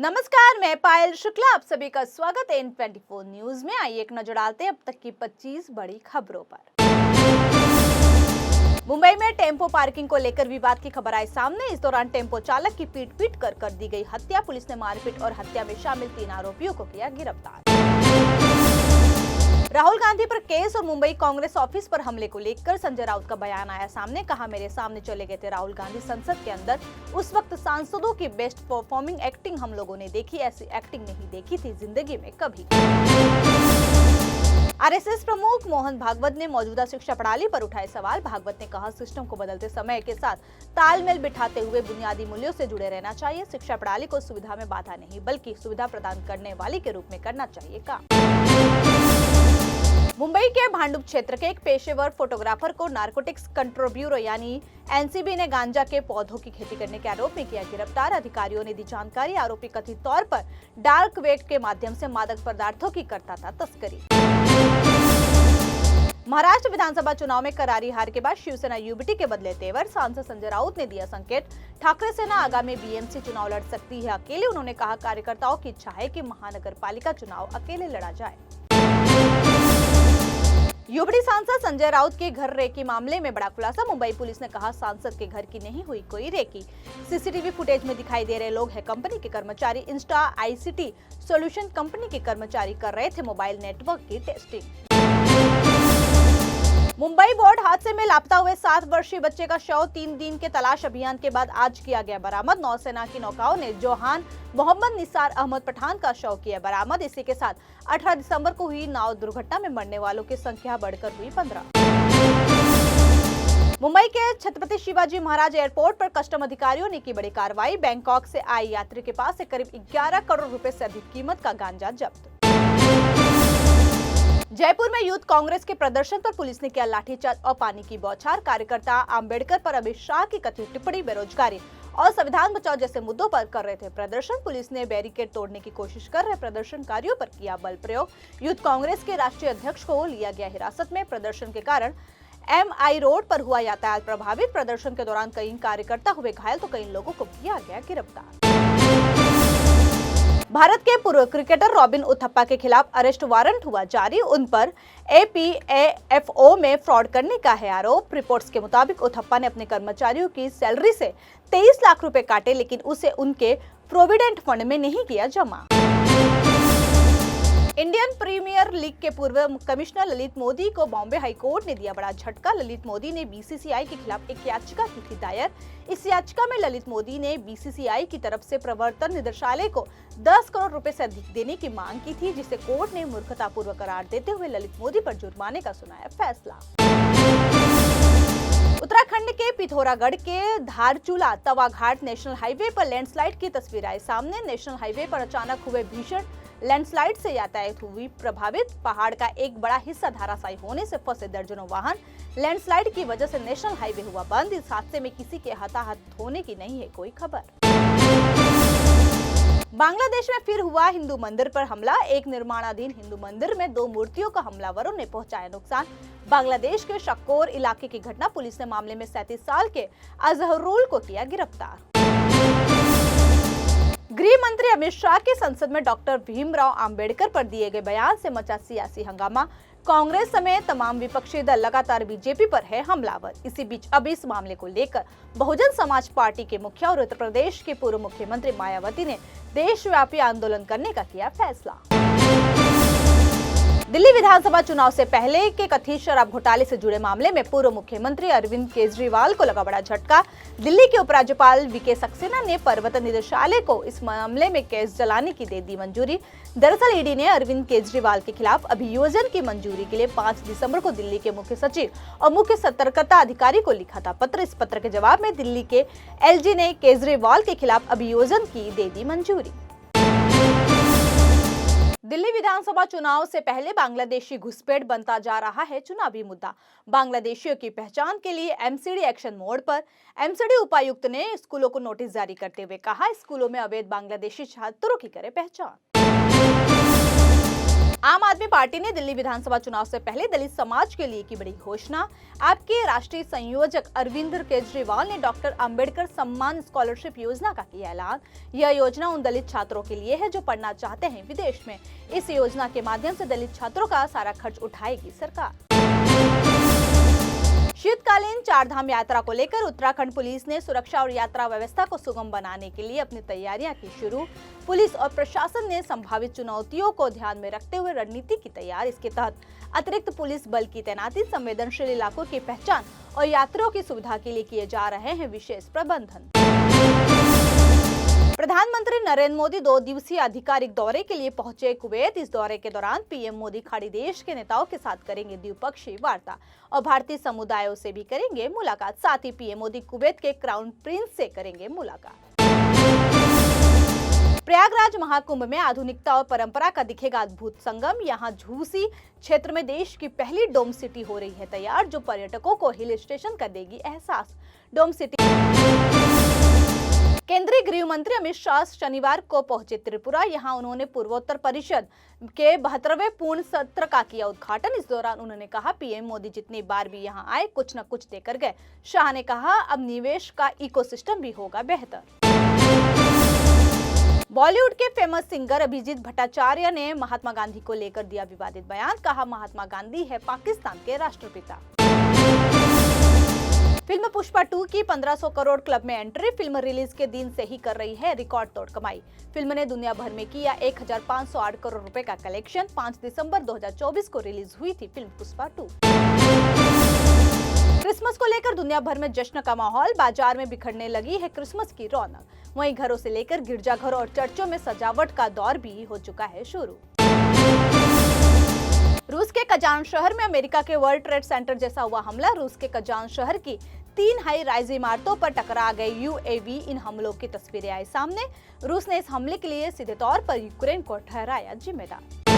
नमस्कार, मैं पायल शुक्ला। आप सभी का स्वागत है N24 न्यूज में। आइए एक नजर डालते हैं अब तक की 25 बड़ी खबरों पर। मुंबई में टेम्पो पार्किंग को लेकर विवाद की खबर आई सामने। इस दौरान टेम्पो चालक की पीट कर दी गई हत्या। पुलिस ने मारपीट और हत्या में शामिल 3 आरोपियों को किया गिरफ्तार। राहुल गांधी पर केस और मुंबई कांग्रेस ऑफिस पर हमले को लेकर संजय राउत का बयान आया सामने। कहा, मेरे सामने चले गए थे राहुल गांधी संसद के अंदर। उस वक्त सांसदों की बेस्ट परफॉर्मिंग एक्टिंग हम लोगों ने देखी, ऐसी एक्टिंग नहीं देखी थी जिंदगी में कभी। आरएसएस प्रमुख मोहन भागवत ने मौजूदा शिक्षा प्रणाली पर उठाए सवाल। भागवत ने कहा, सिस्टम को बदलते समय के साथ तालमेल बिठाते हुए बुनियादी मूल्यों से जुड़े रहना चाहिए। शिक्षा प्रणाली को सुविधा में बाधा नहीं बल्कि सुविधा प्रदान करने वाली के रूप में करना चाहिए काम। मुंबई के भांडुप क्षेत्र के एक पेशेवर फोटोग्राफर को नारकोटिक्स कंट्रोल ब्यूरो यानी एनसीबी ने गांजा के पौधों की खेती करने के आरोप में किया गिरफ्तार। अधिकारियों ने दी जानकारी। आरोपी कथित तौर पर डार्क वेब के माध्यम से मादक पदार्थों की करता था तस्करी। महाराष्ट्र विधानसभा चुनाव में करारी हार के बाद शिवसेना यूबीटी के बदले तेवर। सांसद संजय राउत ने दिया संकेत। ठाकरे सेना आगामी बीएमसी चुनाव लड़ सकती है अकेले। उन्होंने कहा, कार्यकर्ताओं की इच्छा है कि महानगर पालिका चुनाव अकेले लड़ा जाए। यूबीटी सांसद संजय राउत के घर रेकी मामले में बड़ा खुलासा। मुंबई पुलिस ने कहा, सांसद के घर की नहीं हुई कोई रेकी। सीसीटीवी फुटेज में दिखाई दे रहे लोग हैं कंपनी के कर्मचारी। इंस्टा आईसीटी सॉल्यूशन कंपनी के कर्मचारी कर रहे थे मोबाइल नेटवर्क की टेस्टिंग। मुंबई बोर्ड हादसे में लापता हुए 7 वर्षीय बच्चे का शव 3 दिन के तलाश अभियान के बाद आज किया गया बरामद। नौसेना की नौकाओं ने जोहान मोहम्मद निसार अहमद पठान का शव किया बरामद। इसी के साथ 18 दिसंबर को हुई नाव दुर्घटना में मरने वालों की संख्या बढ़कर हुई 15। मुंबई के छत्रपति शिवाजी महाराज एयरपोर्ट पर कस्टम अधिकारियों ने की बड़ी कार्रवाई। बैंकॉक से आए यात्री के पास से करीब 11 करोड़ रुपए से अधिक कीमत का गांजा जब्त। जयपुर में यूथ कांग्रेस के प्रदर्शन पर पुलिस ने किया लाठीचार्ज और पानी की बौछार। कार्यकर्ता अंबेडकर पर अमित शाह की कथित टिप्पणी, बेरोजगारी और संविधान बचाओ जैसे मुद्दों पर कर रहे थे प्रदर्शन। पुलिस ने बैरिकेड तोड़ने की कोशिश कर रहे प्रदर्शनकारियों पर किया बल प्रयोग। यूथ कांग्रेस के राष्ट्रीय अध्यक्ष को लिया गया हिरासत में। प्रदर्शन के कारण MI रोड पर हुआ यातायात प्रभावित। प्रदर्शन के दौरान कई कार्यकर्ता हुए घायल तो कई लोगों को किया गया गिरफ्तार। भारत के पूर्व क्रिकेटर रॉबिन उथप्पा के खिलाफ अरेस्ट वारंट हुआ जारी। उन पर APAFO में फ्रॉड करने का है आरोप। रिपोर्ट्स के मुताबिक उथप्पा ने अपने कर्मचारियों की सैलरी से 23 लाख रुपए काटे, लेकिन उसे उनके प्रोविडेंट फंड में नहीं किया जमा। इंडियन प्रीमियर लीग के पूर्व कमिश्नर ललित मोदी को बॉम्बे हाईकोर्ट ने दिया बड़ा झटका। ललित मोदी ने BCCI के खिलाफ एक याचिका की थी दायर। इस याचिका में ललित मोदी ने BCCI की तरफ से प्रवर्तन निदेशालय को 10 करोड़ रुपए से अधिक देने की मांग की थी, जिसे कोर्ट ने मूर्खतापूर्वक करार देते हुए ललित मोदी पर जुर्माने का सुनाया फैसला। उत्तराखंड के पिथौरागढ़ के धारचूला तवाघाट नेशनल हाईवे पर लैंडस्लाइड की तस्वीर आई सामने। नेशनल हाईवे पर अचानक हुए भीषण लैंडस्लाइड से यातायात हुई प्रभावित। पहाड़ का एक बड़ा हिस्सा धराशायी होने से फंसे दर्जनों वाहन। लैंडस्लाइड की वजह से नेशनल हाईवे हुआ बंद। इस हादसे में किसी के हताहत होने की नहीं है कोई खबर। बांग्लादेश में फिर हुआ हिंदू मंदिर पर हमला। एक निर्माणाधीन हिंदू मंदिर में 2 मूर्तियों का हमलावरों ने पहुंचाया नुकसान। बांग्लादेश के शक्कोर इलाके की घटना। पुलिस ने मामले में 37 साल के अजहरुल को किया गिरफ्तार। गृह मंत्री अमित शाह के संसद में डॉक्टर भीमराव अंबेडकर पर दिए गए बयान से मचा सियासी हंगामा। कांग्रेस समेत तमाम विपक्षी दल लगातार बीजेपी पर है हमलावर। इसी बीच अब इस मामले को लेकर बहुजन समाज पार्टी के मुखिया और उत्तर प्रदेश के पूर्व मुख्यमंत्री मायावती ने देशव्यापी आंदोलन करने का किया फैसला। दिल्ली विधानसभा चुनाव से पहले के कथित शराब घोटाले से जुड़े मामले में पूर्व मुख्यमंत्री अरविंद केजरीवाल को लगा बड़ा झटका। दिल्ली के उपराज्यपाल VK सक्सेना ने प्रवर्तन निदेशालय को इस मामले में केस चलाने की दे दी मंजूरी। दरअसल ईडी ने अरविंद केजरीवाल के खिलाफ अभियोजन की मंजूरी के लिए 5 दिसंबर को दिल्ली के मुख्य सचिव और मुख्य सतर्कता अधिकारी को लिखा था पत्र। इस पत्र के जवाब में दिल्ली के LG ने केजरीवाल के खिलाफ अभियोजन की दे दी मंजूरी। दिल्ली विधानसभा चुनाव से पहले बांग्लादेशी घुसपैठ बनता जा रहा है चुनावी मुद्दा। बांग्लादेशियों की पहचान के लिए MCD एक्शन मोड पर MCD उपायुक्त ने स्कूलों को नोटिस जारी करते हुए कहा, स्कूलों में अवैध बांग्लादेशी छात्रों की करे पहचान। आम आदमी पार्टी ने दिल्ली विधानसभा चुनाव से पहले दलित समाज के लिए की बड़ी घोषणा। आपके राष्ट्रीय संयोजक अरविंद केजरीवाल ने डॉक्टर अंबेडकर सम्मान स्कॉलरशिप योजना का किया ऐलान। यह योजना उन दलित छात्रों के लिए है जो पढ़ना चाहते हैं विदेश में। इस योजना के माध्यम से दलित छात्रों का सारा खर्च उठाएगी सरकार। शीतकालीन चारधाम यात्रा को लेकर उत्तराखंड पुलिस ने सुरक्षा और यात्रा व्यवस्था को सुगम बनाने के लिए अपनी तैयारियां की शुरू। पुलिस और प्रशासन ने संभावित चुनौतियों को ध्यान में रखते हुए रणनीति की तैयार। इसके तहत अतिरिक्त पुलिस बल की तैनाती, संवेदनशील इलाकों की पहचान और यात्रियों की सुविधा के लिए किए जा रहे हैं विशेष प्रबंधन। प्रधानमंत्री नरेंद्र मोदी 2 दिवसीय आधिकारिक दौरे के लिए पहुंचे कुवैत। इस दौरे के दौरान पीएम मोदी खाड़ी देश के नेताओं के साथ करेंगे द्विपक्षीय वार्ता और भारतीय समुदायों से भी करेंगे मुलाकात। साथ ही पीएम मोदी कुवैत के क्राउन प्रिंस से करेंगे मुलाकात। प्रयागराज महाकुंभ में आधुनिकता और परंपरा का दिखेगा अद्भुत संगम। यहाँ झूसी क्षेत्र में देश की पहली डोम सिटी हो रही है तैयार, जो पर्यटकों को हिल स्टेशन का देगी एहसास। डोम सिटी। केंद्रीय गृह मंत्री अमित शाह शनिवार को पहुंचे त्रिपुरा। यहां उन्होंने पूर्वोत्तर परिषद के 72वें पूर्ण सत्र का किया उद्घाटन। इस दौरान उन्होंने कहा, पीएम मोदी जितनी बार भी यहां आए कुछ न कुछ देकर गए। शाह ने कहा, अब निवेश का इकोसिस्टम भी होगा बेहतर। बॉलीवुड के फेमस सिंगर अभिजीत भट्टाचार्य ने महात्मा गांधी को लेकर दिया विवादित बयान। कहा, महात्मा गांधी है पाकिस्तान के राष्ट्रपिता। फिल्म पुष्पा 2 की 1500 करोड़ क्लब में एंट्री। फिल्म रिलीज के दिन से ही कर रही है रिकॉर्ड तोड़ कमाई। फिल्म ने दुनिया भर में किया 1508 करोड़ रुपए का कलेक्शन। 5 दिसंबर 2024 को रिलीज हुई थी फिल्म पुष्पा 2। क्रिसमस को लेकर दुनिया भर में जश्न का माहौल। बाजार में बिखरने लगी है क्रिसमस की रौनक। वहीं घरों से लेकर गिरजाघरों और चर्चों में सजावट का दौर भी हो चुका है शुरू। रूस के कजान शहर में अमेरिका के वर्ल्ड ट्रेड सेंटर जैसा हुआ हमला। रूस के कजान शहर की 3 हाई राइज इमारतों पर टकरा गए यूएवी। इन हमलों की तस्वीरें आई सामने। रूस ने इस हमले के लिए सीधे तौर पर यूक्रेन को ठहराया जिम्मेदार।